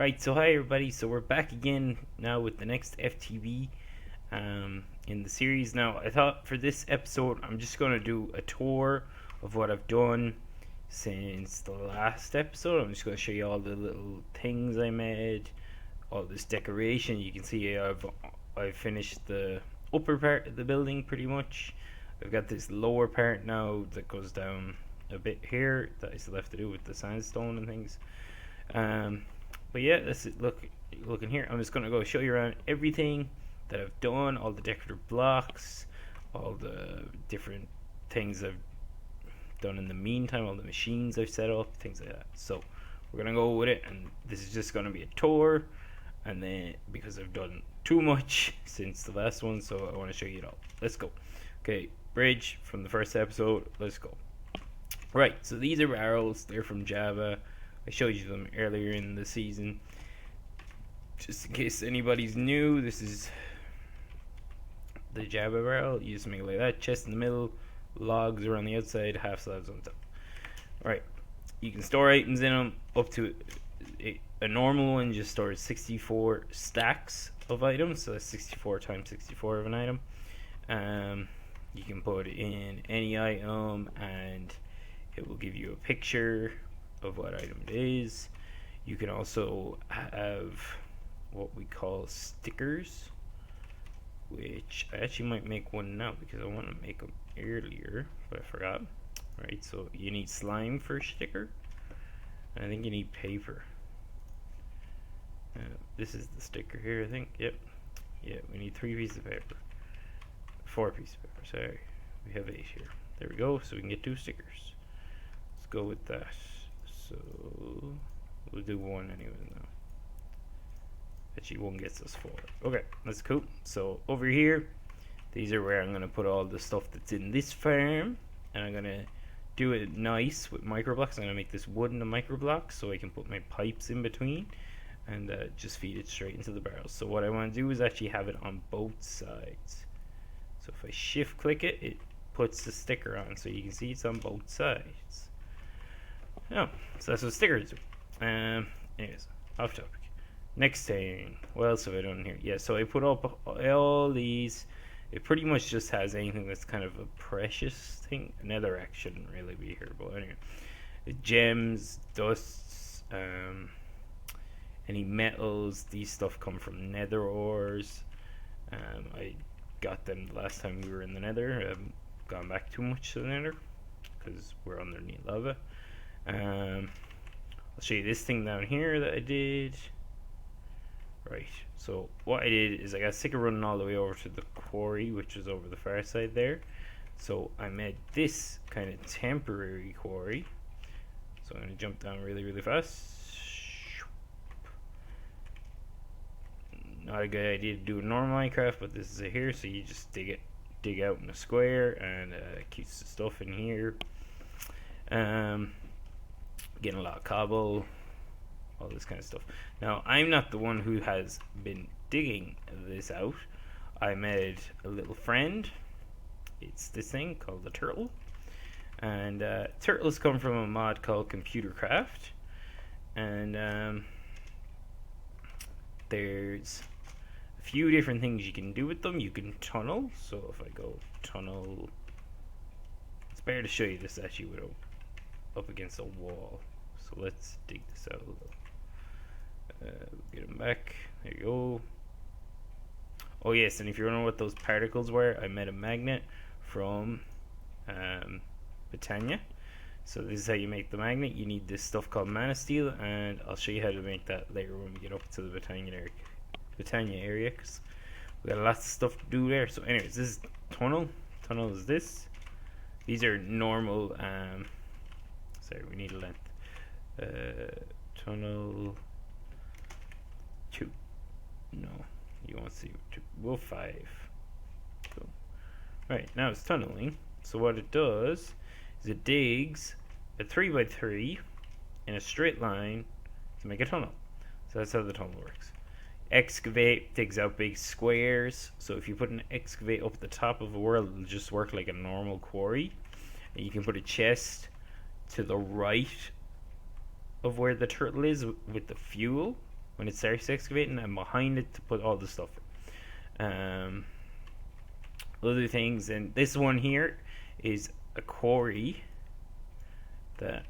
Alright, so hi everybody. So we're back again now with the next FTB in the series. Now, I thought for this episode, I'm just going to do a tour of what I've done since the last episode. I'm just going to show you all the little things I made, all this decoration. You can see I've finished the upper part of the building pretty much. I've got this lower part now that goes down a bit here that I still have to do with the sandstone and things. But yeah, that's it. Looking here, I'm just gonna go show you around everything that I've done, all the decorative blocks, all the different things I've done in the meantime, all the machines I've set up, things like that. So we're gonna go with it, and this is just gonna be a tour. And then because I've done too much since the last one, so I want to show you it all. Let's go. Okay, bridge from the first episode. Let's go. Right, so these are barrels. They're from Java. I showed you them earlier in the season. Just in case anybody's new, this is the Java barrel. You just make it like that. Chest in the middle, logs around the outside, half slabs on top. Alright, you can store items in them. Up to a normal one just stores 64 stacks of items, so that's 64 times 64 of an item. You can put in any item and it will give you a picture of what item it is. You can also have what we call stickers, which I actually might make one now because I want to make them earlier, but I forgot. Right, so you need slime for a sticker, and I think you need paper. This is the sticker here, I think. Yep. Yeah, we need 3 pieces of paper. 4 pieces of paper, sorry. We have 8 here. There we go, so we can get 2 stickers. Let's go with that. So we'll do 1 anyway now. Actually, 1 gets us 4. Okay, that's cool. So over here, these are where I'm gonna put all the stuff that's in this farm, and I'm gonna do it nice with microblocks. I'm gonna make this wood into microblocks so I can put my pipes in between and just feed it straight into the barrels. So what I want to do is actually have it on both sides. So if I shift click it, it puts the sticker on, so you can see it's on both sides. Oh, so that's what stickers do. Anyways, off topic. Next thing, what else have I done here? Yeah, so I put up all these. It pretty much just has anything that's kind of a precious thing. Netherrack shouldn't really be here, but anyway. Gems, dusts, any metals. These stuff come from nether ores. I got them the last time we were in the nether. I haven't gone back too much to the nether because we're underneath lava. I'll show you this thing down here that I did. Right, so what I did is I got sick of running all the way over to the quarry, which is over the far side there. So I made this kind of temporary quarry. So I'm going to jump down really, really fast. Not a good idea to do in normal Minecraft, but this is it here, so you just dig out in a square, and keeps the stuff in here. Getting a lot of cobble, all this kind of stuff. Now, I'm not the one who has been digging this out. I made a little friend. It's this thing called the turtle, and turtles come from a mod called Computer Craft, and there's a few different things you can do with them. You can tunnel, so if I go tunnel, it's better to show you this actually without up against a wall. So let's dig this out a little. Get them back. There you go. Oh yes, and if you wonder what those particles were, I made a magnet from Britannia. So this is how you make the magnet. You need this stuff called mana steel, and I'll show you how to make that later when we get up to the Britannia area, because we got lots of stuff to do there. So anyways, this is tunnel. Tunnel is this. These are normal. Sorry, we need a length. Tunnel 2. No, you won't see 2. Well, 5. Cool. Right, now it's tunneling. So what it does is it digs a 3x3 in a straight line to make a tunnel. So that's how the tunnel works. Excavate digs out big squares. So if you put an excavate up at the top of a world, it'll just work like a normal quarry. And you can put a chest to the right of where the turtle is with the fuel, when it starts excavating, and behind it to put all the stuff. Other things, and this one here is a quarry that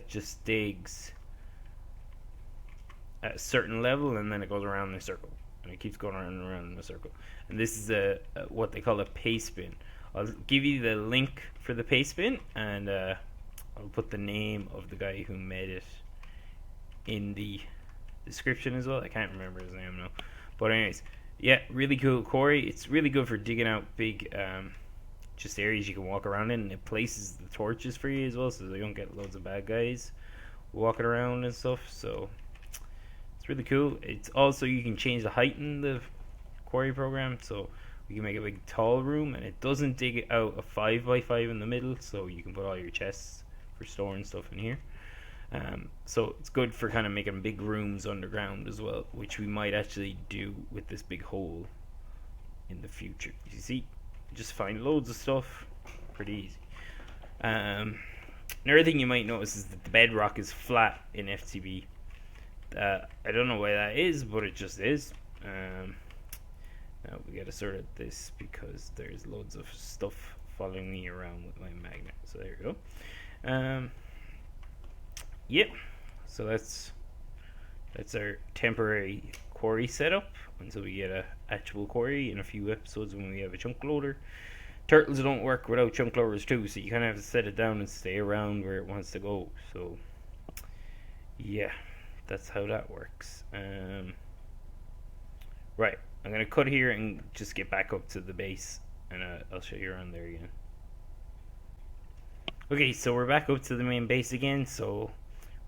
just digs at a certain level, and then it goes around in a circle, and it keeps going around and around in a circle. And this is a what they call a pastebin. I'll give you the link for the pastebin, and I'll put the name of the guy who made it in the description as well. I can't remember his name now, but anyways, yeah, really cool quarry. It's really good for digging out big just areas you can walk around in, and it places the torches for you as well, so you don't get loads of bad guys walking around and stuff. So it's really cool. It's also, you can change the height in the quarry program, so you can make a big tall room, and it doesn't dig out a 5x5 in the middle, so you can put all your chests for storing stuff in here. So it's good for kind of making big rooms underground as well, which we might actually do with this big hole in the future. You see, just find loads of stuff, pretty easy. Another thing you might notice is that the bedrock is flat in FTB. I don't know why that is, but it just is. Now we gotta sort out this because there's loads of stuff following me around with my magnet. So there you go. Yep. So that's our temporary quarry setup until we get a actual quarry in a few episodes when we have a chunk loader. Turtles don't work without chunk loaders too, so you kind of have to set it down and stay around where it wants to go. So yeah, that's how that works. Right, I'm gonna cut here and just get back up to the base, and I'll show you around there again. Okay, so we're back up to the main base again, so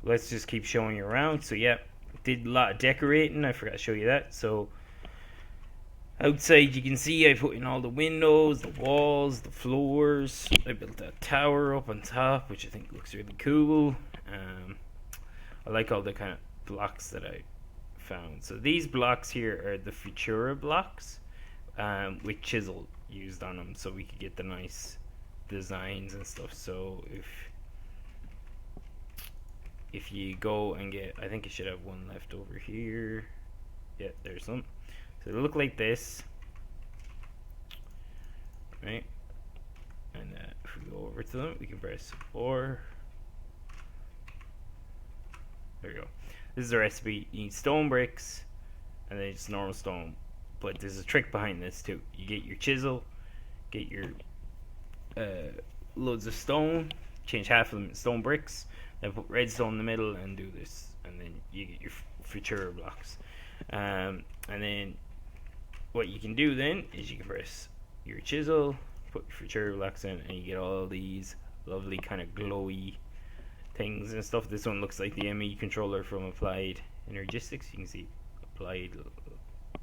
let's just keep showing you around. So yeah, did a lot of decorating, I forgot to show you that. So outside you can see I put in all the windows, the walls, the floors. I built that tower up on top, which I think looks really cool. I like all the kind of blocks that I found. So these blocks here are the Futura blocks, with chisel used on them, so we could get the nice designs and stuff. So if you go and get, I think you should have one left over here. Yeah, there's some. So they look like this, right? And if we go over to them, we can press 4. There we go. This is the recipe. You need stone bricks, and then just normal stone. But there's a trick behind this too. You get your chisel, get your loads of stone, change half of them into stone bricks, then put redstone in the middle and do this, and then you get your Futura blocks. And then what you can do then is you can press your chisel, put your Futura blocks in, and you get all these lovely kind of glowy things and stuff. This one looks like the ME controller from Applied Energistics. You can see Applied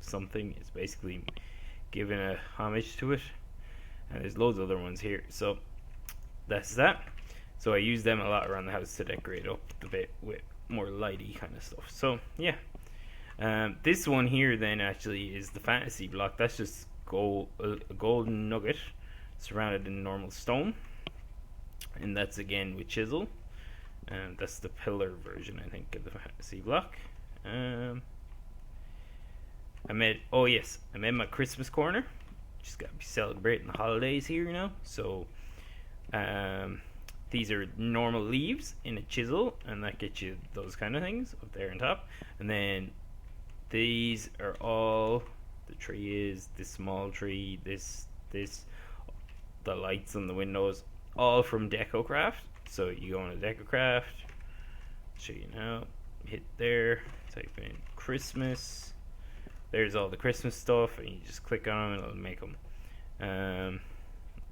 something. It's basically giving a homage to it. And there's loads of other ones here. So that's that. So I use them a lot around the house to decorate up the bit with more lighty kind of stuff. So yeah. This one here then actually is the fantasy block. That's just a golden nugget surrounded in normal stone. And that's again with chisel. And that's the pillar version, I think, of the fantasy block. I made my Christmas corner. Just gotta be celebrating the holidays here, you know. So these are normal leaves in a chisel, and that gets you those kind of things up there on top. And then these are all the tree is this small tree, this, the lights on the windows, all from DecoCraft. So you go into DecoCraft, show you now, hit there, type in Christmas. There's all the Christmas stuff, and you just click on them and it'll make them. I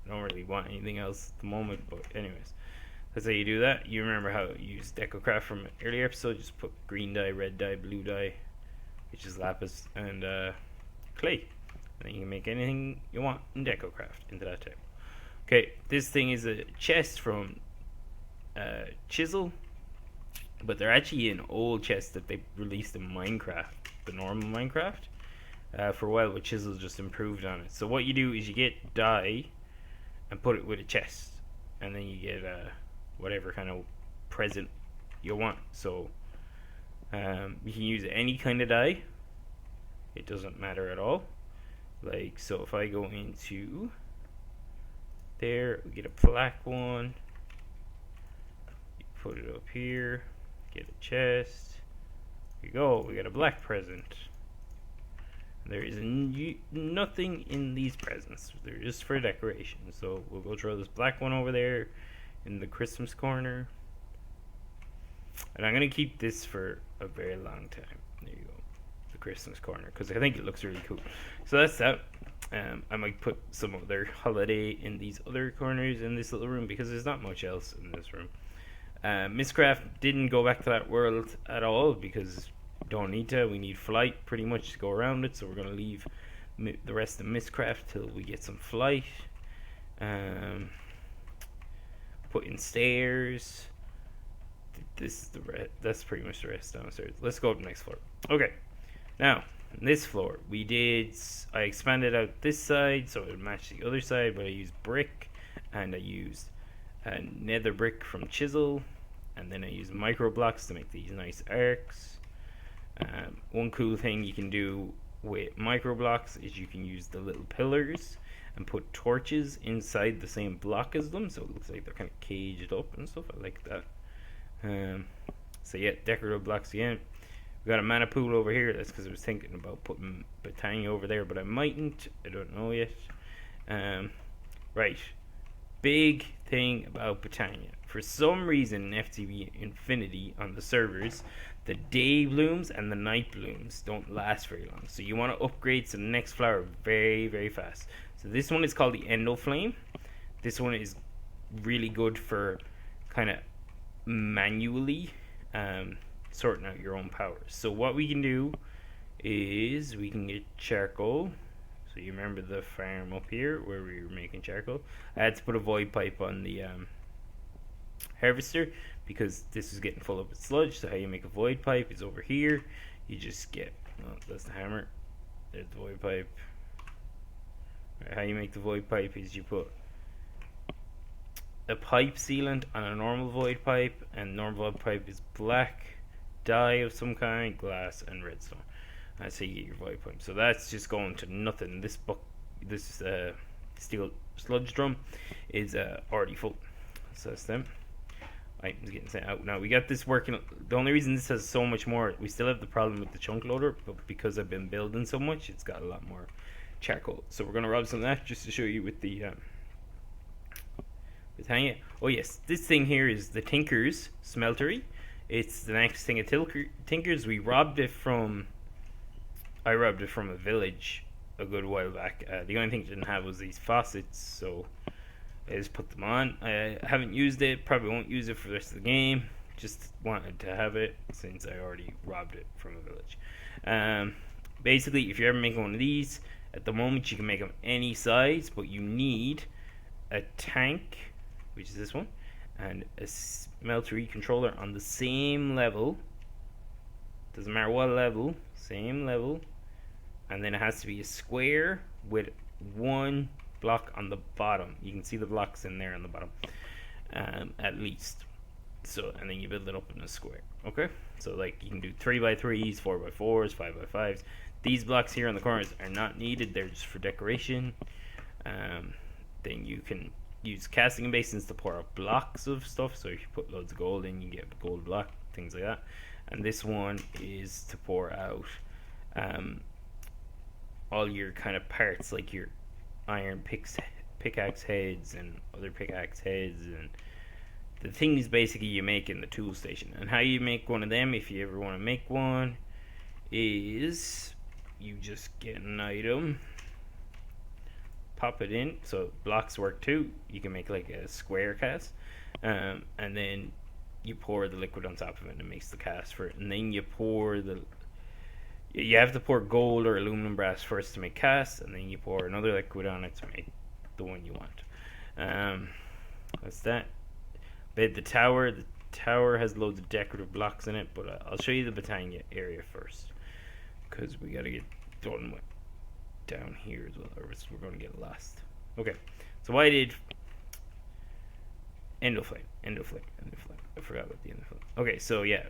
don't really want anything else at the moment, but anyways, that's how you do that. You remember how you use DecoCraft from an earlier episode. Just put green dye, red dye, blue dye, which is lapis, and clay. And then you can make anything you want in DecoCraft into that type. Okay, this thing is a chest from chisel, but they're actually an old chest that they released in Minecraft, the normal Minecraft, for a while, but chisel just improved on it. So what you do is you get dye and put it with a chest, and then you get whatever kind of present you want. So you can use any kind of dye. It doesn't matter at all. Like, so if I go into there, we get a black one. You put it up here. Get a chest. Here we go. We got a black present. There is nothing in these presents. They're just for decoration. So we'll go throw this black one over there in the Christmas corner. And I'm going to keep this for a very long time. There you go. The Christmas corner. Because I think it looks really cool. So that's that. I might put some other holiday in these other corners in this little room. Because there's not much else in this room. Mistcraft didn't go back to that world at all. Because don't need to. We need flight pretty much to go around it. So we're going to leave the rest of Mistcraft till we get some flight. Put in stairs. This is that's pretty much the rest downstairs. Let's go to the next floor. Okay. Now, this floor, I expanded out this side so it would match the other side, but I used brick and I used nether brick from chisel, and then I used micro blocks to make these nice arcs. One cool thing you can do with micro blocks is you can use the little pillars and put torches inside the same block as them, so it looks like they're kind of caged up and stuff. I like that. So yeah, decorative blocks again. We got a mana pool over here. That's because I was thinking about putting Botania over there, but I mightn't. I don't know yet. Right. Big thing about Botania. For some reason in FTB Infinity on the servers, the day blooms and the night blooms don't last very long. So you want to upgrade to the next flower very, very fast. So this one is called the Endo Flame. This one is really good for kind of manually sorting out your own powers. So what we can do is we can get charcoal. So you remember the farm up here where we were making charcoal. I had to put a void pipe on the harvester because this is getting full up with sludge. So how you make a void pipe is over here. You just get, that's the hammer. There's the void pipe. Right, how you make the void pipe is you put a pipe sealant on a normal void pipe, and normal void pipe is black dye of some kind, glass, and redstone. That's how you get your void pipe. So that's just going to nothing. This steel sludge drum is already full. So that's them. Items getting sent out. Now we got this working. The only reason this has so much more, we still have the problem with the chunk loader, but because I've been building so much, it's got a lot more charcoal. So we're gonna rob some of that just to show you with the Botania. Oh yes, this thing here is the Tinker's Smeltery. It's the next thing at Tinker's. I robbed it from a village a good while back. The only thing it didn't have was these faucets, so I just put them on. I haven't used it, probably won't use it for the rest of the game. Just wanted to have it since I already robbed it from a village. Basically, if you're ever making one of these, at the moment you can make them any size, but you need a tank, which is this one, and a smeltery controller on the same level. Doesn't matter what level, same level. And then it has to be a square with one block on the bottom. You can see the blocks in there on the bottom, at least. So, and then you build it up in a square. Okay, so like you can do 3x3s, 4x4s, 5x5s. These blocks here on the corners are not needed, they're just for decoration. Then you can use casting basins to pour out blocks of stuff. So if you put loads of gold in, you get a gold block, things like that. And this one is to pour out all your kind of parts, like your iron pickaxe heads and other pickaxe heads, and the things basically you make in the tool station. And how you make one of them, if you ever want to make one, is you just get an item, pop it in. So blocks work too. You can make like a square cast, and then you pour the liquid on top of it and it makes the cast for it. And then you have to pour gold or aluminum brass first to make casts, and then you pour another liquid on it to make the one you want. That's that. But the tower has loads of decorative blocks in it, but I'll show you the Botania area first, because we got to get done with down here as well, or we're going to get lost. Okay, so what I did Endo flame. Endo flame. Endo flame. I forgot about the endo flame. Okay, so yeah,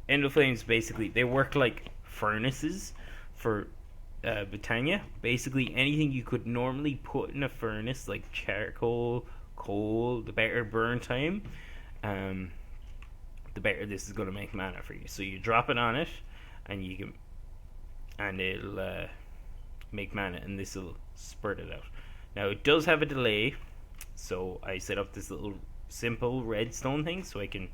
endo flames basically they work like furnaces for Britannia. Basically, anything you could normally put in a furnace, like charcoal, coal, the better burn time, um, the better this is going to make mana for you. So you drop it on it, and you can, and it'll make mana, and this will spurt it out. Now it does have a delay, so I set up this little simple redstone thing so I can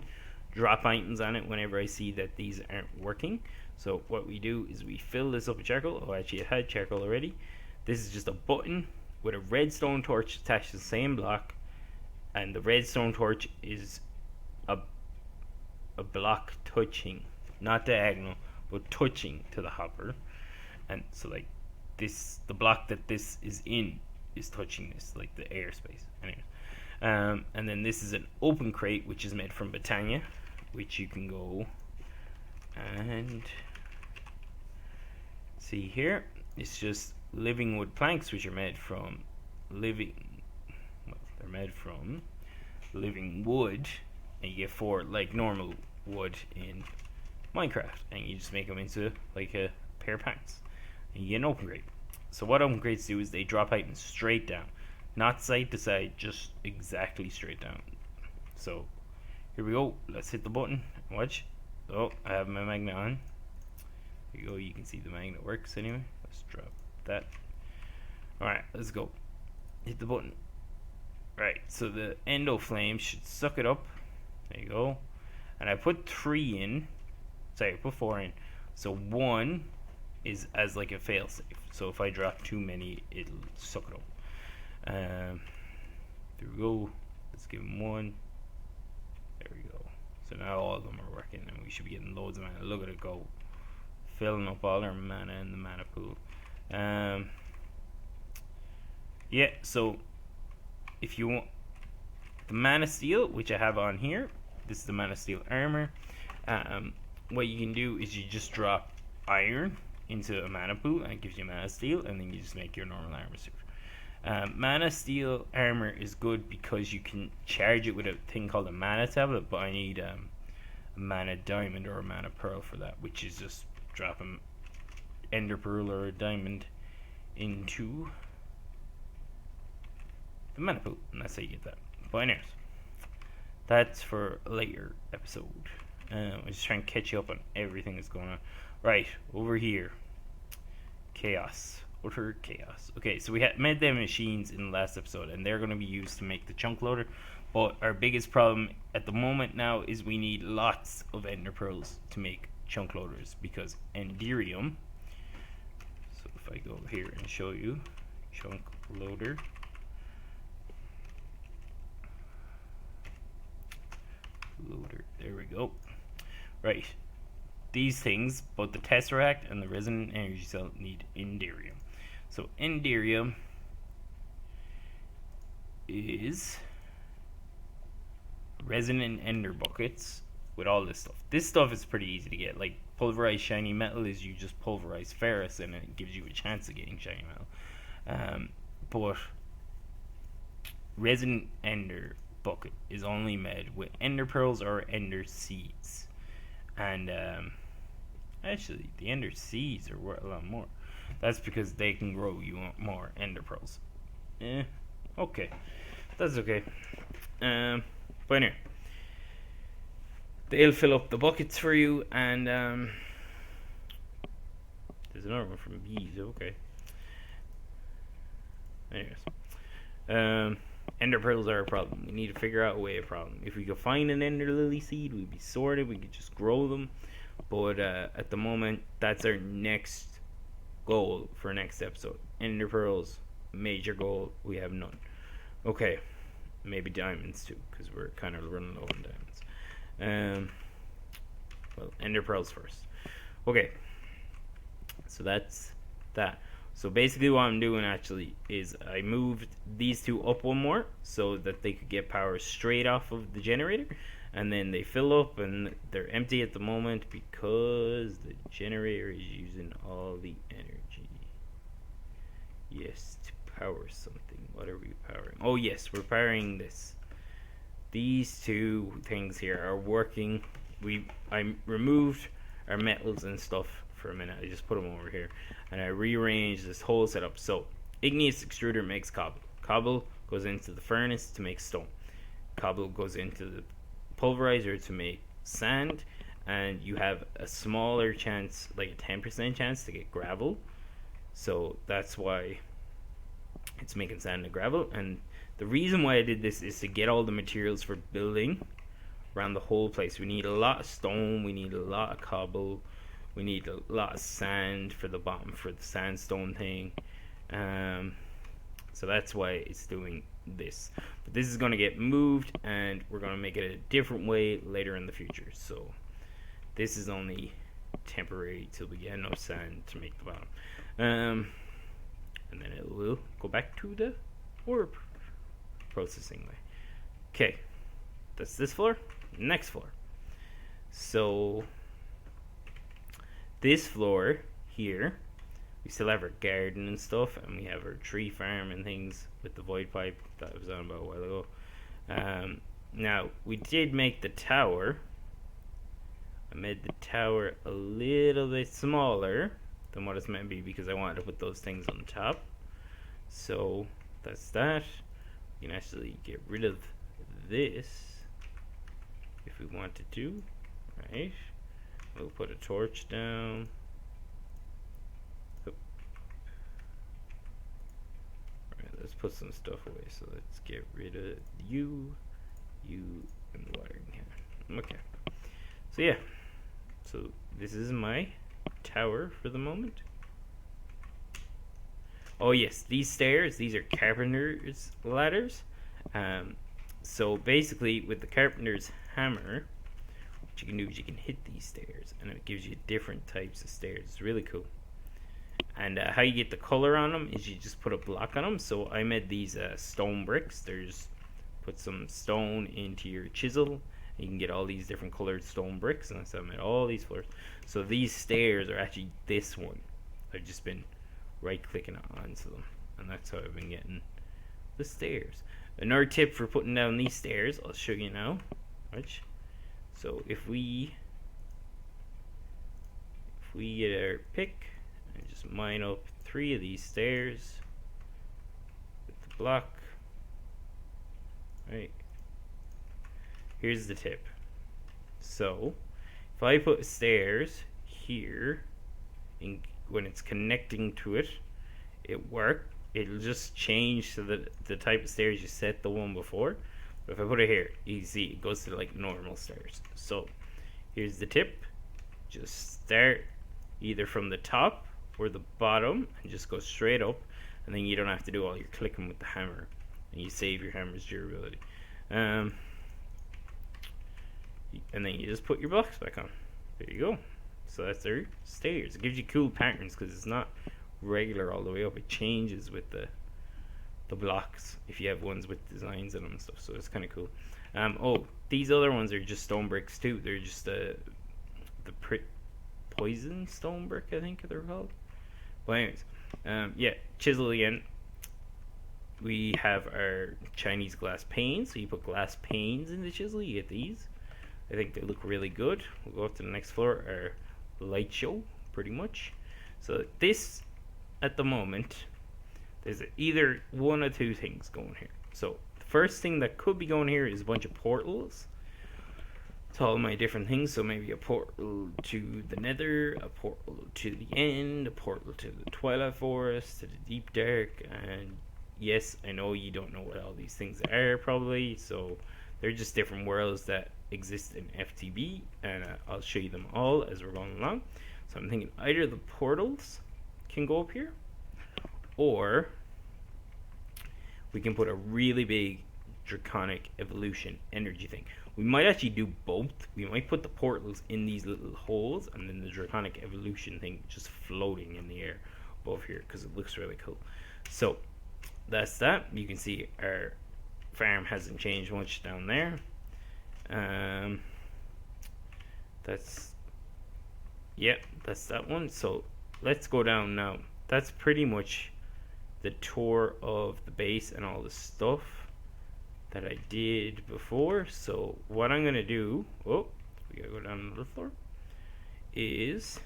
drop items on it whenever I see that these aren't working. So what we do is we fill this up with charcoal. Oh, actually, it had charcoal already. This is just a button with a redstone torch attached to the same block, and the redstone torch is a block touching, not diagonal, but touching to the hopper. And so like this, the block that this is in is touching this, like the airspace. Anyway, and then this is an open crate which is made from Britannia, which you can go and see here. It's just living wood planks, which are made from living. Well, they're made from living wood, and you get 4 like normal wood in Minecraft, and you just make them into like a pair of pants, and you get an open crate. So what open crates do is they drop items straight down, not side to side, just exactly straight down. So here we go. Let's hit the button. Watch. Oh, I have my magnet on. Here you go. You can see the magnet works anyway. Let's drop that. Alright, let's go. Hit the button. Right, so the endo flame should suck it up. There you go. And I put 3 in. Sorry, I put 4 in. So 1 is as like a failsafe. So if I drop too many, it'll suck it up. There we go. Let's give them 1. There we go. So now all of them are working, and we should be getting loads of mana. Look at it go. Filling up all our mana in the mana pool. Yeah, so if you want the mana steel, which I have on here, this is the mana steel armor. What you can do is you just drop iron into a mana pool, and it gives you mana steel, and then you just make your normal armor suit. Mana steel armor is good because you can charge it with a thing called a mana tablet, but I need a mana diamond or a mana pearl for that, which is just drop an ender pearl or a diamond into the mana pool, and that's how you get that. But anyways, that's for a later episode. I'm just trying to catch you up on everything that's going on. Right, over here. Chaos. Utter chaos. Okay, so we had made them machines in the last episode, and they're going to be used to make the chunk loader. But our biggest problem at the moment now is we need lots of ender pearls to make chunk loaders, because enderium. So if I go over here and show you chunk loader. There we go. Right. These things, both the tesseract and the resonant energy cell, need enderium. So enderium is resonant ender buckets with all this stuff. This stuff is pretty easy to get. Like pulverized shiny metal is you just pulverize ferrous and it gives you a chance of getting shiny metal. But resonant ender bucket is only made with ender pearls or ender seeds. And actually the ender seeds are worth a lot more. That's because they can grow you more ender pearls. Okay. That's okay. But anyway, they'll fill up the buckets for you, and there's another one from bees. Okay. Anyways, ender pearls are a problem. We need to figure out a way of problem. If we could find an ender lily seed, we'd be sorted. We could just grow them. But at the moment, that's our next goal for next episode. Ender pearls, major goal. We have none. Okay, maybe diamonds too, because we're kind of running low on diamonds. Well, ender pearls first. Okay, so that's that. So basically what I'm doing actually is I moved these two up one more so that they could get power straight off of the generator, and then they fill up and they're empty at the moment because the generator is using all the energy. Yes, to power something. What are we powering? Oh yes, we're powering this. these two things here are working. I removed our metals and stuff for a minute. I just put them over here, and I rearranged this whole setup. So igneous extruder makes cobble. Cobble goes into the furnace to make stone. Cobble goes into the pulverizer to make sand, and you have a smaller chance, like a 10% chance, to get gravel. So that's why it's making sand and gravel. And the reason why I did this is to get all the materials for building around the whole place. We need a lot of stone, we need a lot of cobble, we need a lot of sand for the bottom for the sandstone thing. So that's why it's doing this. But this is going to get moved, and we're going to make it a different way later in the future. So this is only temporary till we get enough sand to make the bottom. And then it will go back to the ore processing way. Okay, that's this floor. Next floor. So this floor here, we still have our garden and stuff, and we have our tree farm and things with the void pipe that I was on about a while ago. Now we did make the tower. I made the tower a little bit smaller than what it's meant to be because I wanted to put those things on top. So that's that. We can actually get rid of this if we wanted to, right? We'll put a torch down. Alright, let's put some stuff away. So let's get rid of you, and the wiring here. Okay. So yeah. So this is my tower for the moment. Oh yes, these stairs, these are carpenter's ladders. So basically with the carpenter's hammer, what you can do is you can hit these stairs and it gives you different types of stairs. It's really cool. And how you get the color on them is you just put a block on them. So I made these stone bricks. Put some stone into your chisel. You can get all these different colored stone bricks, and so I made all these floors. So these stairs are actually this one. I've just been right-clicking onto them, and that's how I've been getting the stairs. Another tip for putting down these stairs, I'll show you now. Right? So if we get our pick and just mine up 3 of these stairs with the block, right? Here's the tip. So if I put stairs here, when it's connecting to it, it'll just change to the type of stairs you set the one before. But if I put it here, you can see it goes to like normal stairs. So here's the tip. Just start either from the top or the bottom and just go straight up, and then you don't have to do all your clicking with the hammer, and you save your hammer's durability. And then you just put your blocks back on. There you go. So that's their stairs. It gives you cool patterns because it's not regular all the way up. It changes with the blocks if you have ones with designs in them and stuff. So it's kind of cool. Oh, these other ones are just stone bricks too. They're just the poison stone brick, I think they're called. But anyways, yeah, chisel again. We have our Chinese glass panes. So you put glass panes in the chisel, you get these. I think they look really good. We'll go up to the next floor, our light show, pretty much. So this, at the moment, there's either one or two things going here. So the first thing that could be going here is a bunch of portals to all my different things. So maybe a portal to the nether, a portal to the end, a portal to the twilight forest, to the deep dark. And yes, I know you don't know what all these things are probably, so they're just different worlds that exist in FTB, and I'll show you them all as we're going along. So I'm thinking either the portals can go up here, or we can put a really big draconic evolution energy thing. We might actually do both. We might put the portals in these little holes, and then the draconic evolution thing just floating in the air above here, because it looks really cool. So that's that. You can see our farm hasn't changed much down there. That's that one. So let's go down now. That's pretty much the tour of the base and all the stuff. that I did before. So what I'm gonna do, oh, we gotta go down to the floor, is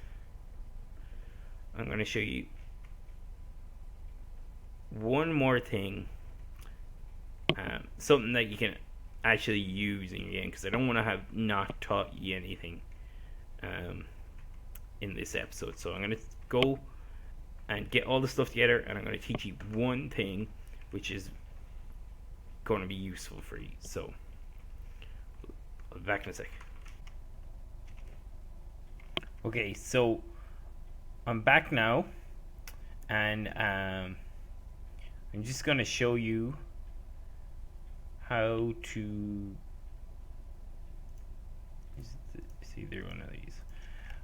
I'm gonna show you one more thing, something that you can actually use in your game, because I don't want to have not taught you anything in this episode. So I'm gonna go and get all the stuff together, and I'm gonna teach you one thing which is going to be useful for you. So I'll be back in a sec. Okay, so I'm back now, and I'm just gonna show you how to. It's either one of these.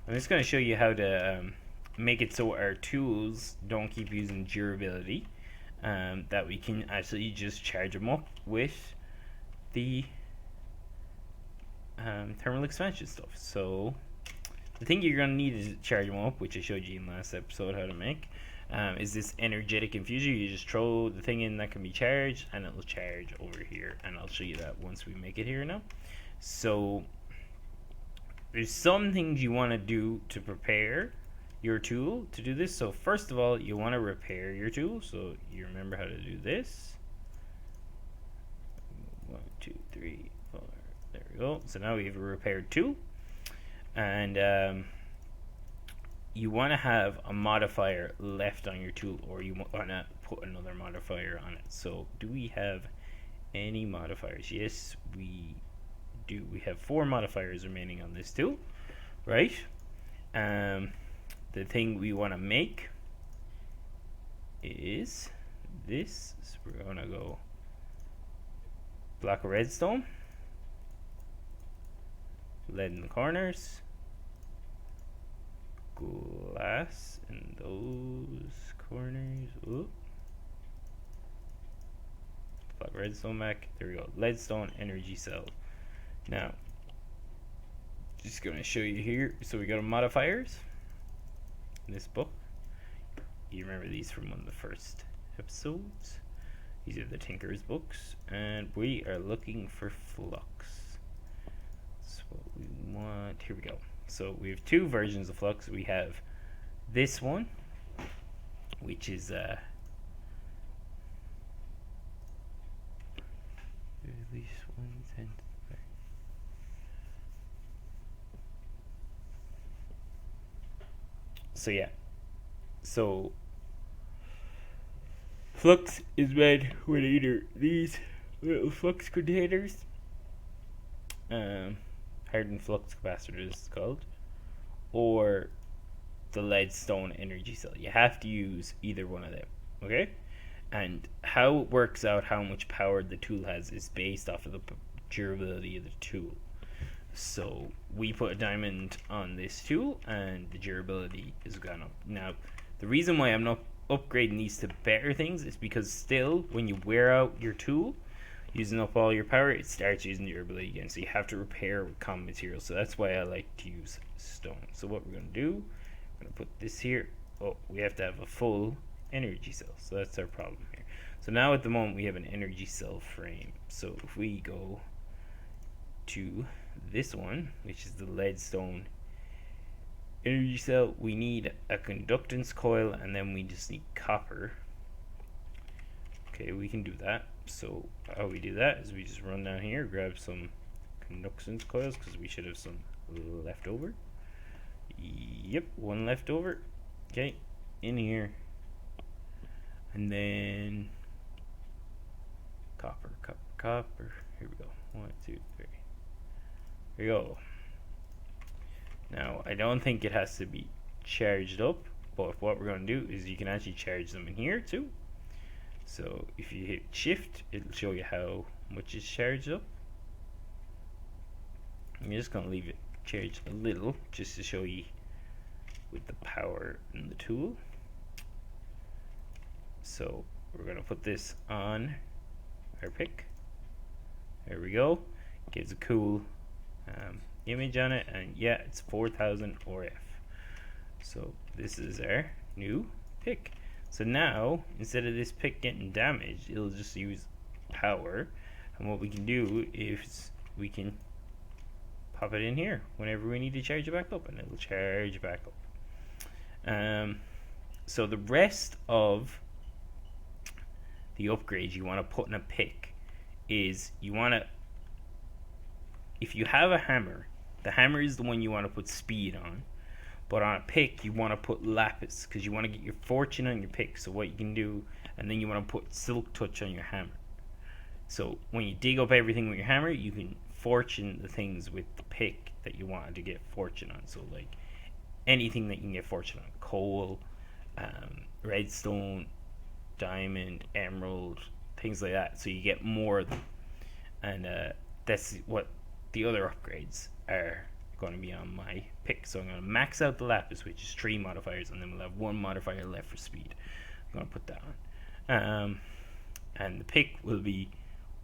I'm just gonna show you how to make it so our tools don't keep using durability. That we can actually just charge them up with the thermal expansion stuff. So the thing you're going to need is charge them up, which I showed you in last episode how to make, is this energetic infuser. You just throw the thing in that can be charged, and it'll charge over here, and I'll show you that once we make it here now. So there's some things you want to do to prepare your tool to do this. So first of all, you want to repair your tool. So you remember how to do this. 1, 2, 3, 4. There we go. So now we have a repaired tool, and you want to have a modifier left on your tool, or you want to put another modifier on it. So do we have any modifiers? Yes, we do. We have 4 modifiers remaining on this tool, right? The thing we want to make is this. So we're going to go block of redstone, lead in the corners, glass in those corners. Ooh. Block redstone back. There we go. Leadstone energy cell. Now, just going to show you here. So we go to modifiers. This book, you remember these from one of the first episodes. These are the Tinker's books, and we are looking for Flux. That's what we want. Here we go. So we have 2 versions of Flux. We have this one, which is release 110. So yeah, so Flux is made with either these little flux containers, hardened flux capacitor this is called, or the leadstone energy cell. You have to use either one of them, okay? And how it works out how much power the tool has is based off of the durability of the tool. So we put a diamond on this tool, and the durability is gone up. Now, the reason why I'm not upgrading these to better things is because still, when you wear out your tool, using up all your power, it starts using durability again. So you have to repair with common materials. So that's why I like to use stone. So what we're going to do, we're going to put this here. Oh, we have to have a full energy cell. So that's our problem here. So now at the moment, we have an energy cell frame. So if we go to this one, which is the leadstone energy cell, we need a conductance coil, and then we just need copper. Okay, we can do that. So how we do that is we just run down here, grab some conductance coils, because we should have some left over. Yep, 1 left over. Okay, in here, and then copper. Here we go. 1, 2, 3. Here we go. Now, I don't think it has to be charged up, but what we're going to do is you can actually charge them in here too. So if you hit shift, it'll show you how much is charged up. I'm just going to leave it charged a little just to show you with the power in the tool. So we're going to put this on our pick. There we go. Gives a cool image on it, and yeah, it's 4000 RF. So this is our new pick. So now, instead of this pick getting damaged, it'll just use power. And what we can do is we can pop it in here whenever we need to charge it back up, and it'll charge back up. So the rest of the upgrades you want to put in a pick is you want to, if you have a hammer, the hammer is the one you want to put speed on, but on a pick you want to put lapis because you want to get your fortune on your pick. So what you can do, and then you want to put silk touch on your hammer. So when you dig up everything with your hammer, you can fortune the things with the pick that you wanted to get fortune on. So like anything that you can get fortune on, coal, redstone, diamond, emerald, things like that. So you get more of them, and that's what the other upgrades are going to be on my pick. So I'm going to max out the lapis, which is 3 modifiers, and then we'll have 1 modifier left for speed. I'm going to put that on, and the pick will be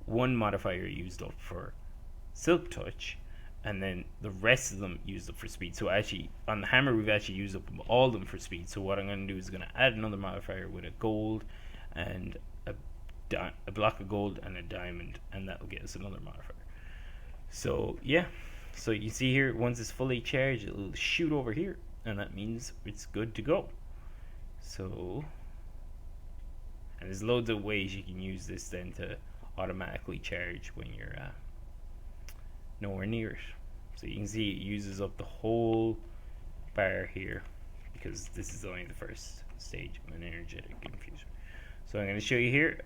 1 modifier used up for silk touch, and then the rest of them used up for speed. So actually on the hammer we've actually used up all of them for speed. So what I'm going to do is going to add another modifier with a gold and a block of gold and a diamond, and that will get us another modifier. So yeah, so you see here, once it's fully charged, it'll shoot over here, and that means it's good to go. So, and there's loads of ways you can use this then to automatically charge when you're nowhere near it. So you can see it uses up the whole bar here because this is only the first stage of an energetic infuser. So I'm going to show you here.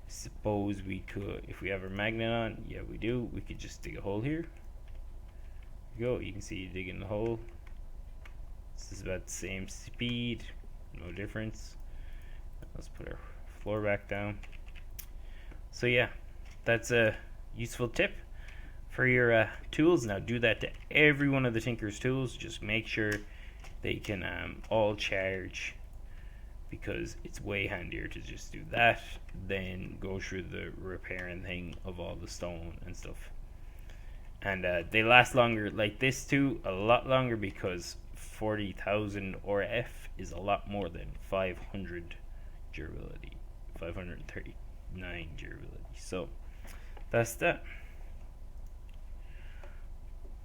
Suppose we could, if we have our magnet on, yeah we do, we could just dig a hole here. Go, you can see you digging the hole. This is about the same speed, no difference. Let's put our floor back down. So yeah, that's a useful tip for your tools. Now do that to every one of the Tinker's tools. Just make sure they can all charge, because it's way handier to just do that than go through the repairing thing of all the stone and stuff. And they last longer, like this too, a lot longer, because 40,000 RF is a lot more than 500 durability, 539 durability. So that's that.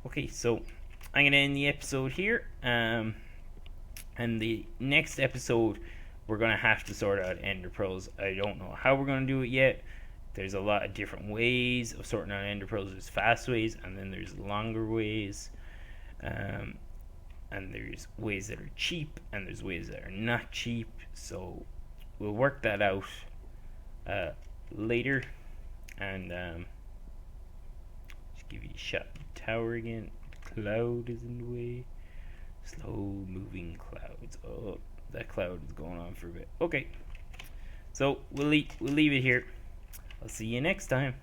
Okay, so I'm gonna end the episode here, and the next episode we're gonna have to sort out ender pearls. I don't know how we're gonna do it yet. There's a lot of different ways of sorting out ender pearls. There's fast ways, and then there's longer ways, and there's ways that are cheap, and there's ways that are not cheap. So we'll work that out later, and just give you a shot at the tower again. Cloud is in the way. Slow moving clouds. Oh, that cloud is going on for a bit. Okay, so we'll leave it here. I'll see you next time.